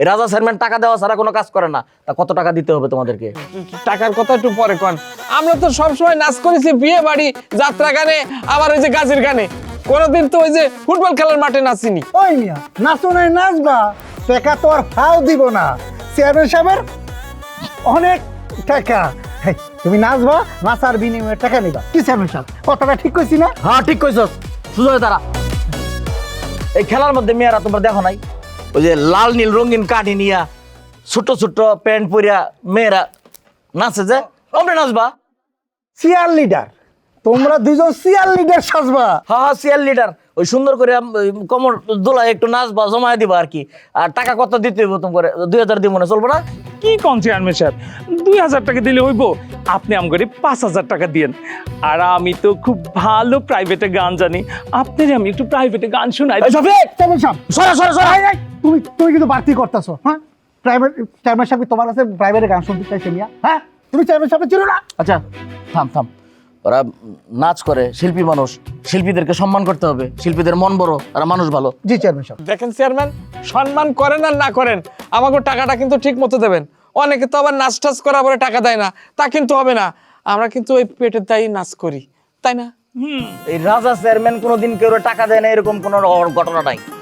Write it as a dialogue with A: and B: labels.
A: এই রাজা চেয়ারম্যান টাকা দেওয়া ছাড়া কোনো কাজ করে না। তা কত টাকা দিতে হবে তোমাদেরকে?
B: টাকার কথা একটু পরে কন। আমরা তো সবসময় নাচ করেছি বিয়ে বাড়ি, যাত্রা গানে, আবার ওই যে গাছের গানে। কোনোদিন তো ওই যে ফুটবল খেলার মাঠে নাচিনি।
C: ওই মিয়া নাচো নাই নাচবা, টাকা তো আর ফাও দিব না। চেয়ারম্যান সাহেবের অনেক টাকা, হেই, তুমি নাচবা, নাচার বিনিময়ে টাকা নিবা। কি চেয়ারম্যান সাহেব, কথাটা ঠিক কইছি না?
A: হ্যাঁ ঠিক কইছস সুজয়। তারা এই খেলার মধ্যে মেয়েরা তোমরা দেখো নাই, ওই যে লাল নীল রঙিন কাঠি নিয়া ছোট ছোট প্যান্ট পরিয়া মেয়েরা নাচে, যে তোমরা নাচবা।
C: চেয়ার লিডার, তোমরা দুজন চেয়ার লিডার সাজবা।
A: হ্যাঁ হ্যাঁ সিএল লিডার, ওই সুন্দর করে কোমর দোলায় একটু নাচবা, জমায় দিবা আর কি। আর টাকা কত দিতে হইব তোমার? 2000 দিব না, চলবো না?
B: কি কোন চেয়ারম্যান সাহেব, 2000 টাকা দিলে হইব? আপনি আমগরে 5000 টাকা দিয়েন। আর আমি তো খুব ভালো প্রাইভেটে গান জানি, আপনারে আমি একটু প্রাইভেটে গান শোনাই।
A: এই শফিক,
C: চেয়ারম্যান সাহেব,
A: সরা সরা সরা।
C: এই, এই, তুমি কিন্তু বাড়তি করতেছো। হ্যাঁ, প্রাইভেট চেয়ারম্যান সাহেব তোমার কাছে প্রাইভেটে গান শুনতে চাইছে মিয়া? হ্যাঁ, তুমি চেয়ারম্যান সাহেব ছিল না?
A: আচ্ছা থাম থাম, ওরা নাচ করে, শিল্পী মানুষ, শিল্পীদেরকে সম্মান করতে হবে। শিল্পীদের মন বড়, তারা মানুষ ভালো।
C: জি চেয়ারম্যান সাহেব।
B: দেখেন চেয়ারম্যান, সম্মান করেন আর না করেন, আমাকে টাকাটা কিন্তু ঠিক মতো দেবেন। অনেকে তো আবার নাচ টাচ করার পরে টাকা দেয় না, তা কিন্তু হবে না। আমরা কিন্তু ওই পেটের দায়ী নাচ করি, তাই না?
A: এই রাজা চেয়ারম্যান কোনোদিন কেউ টাকা দেয় না এরকম কোনো ঘটনা নাই।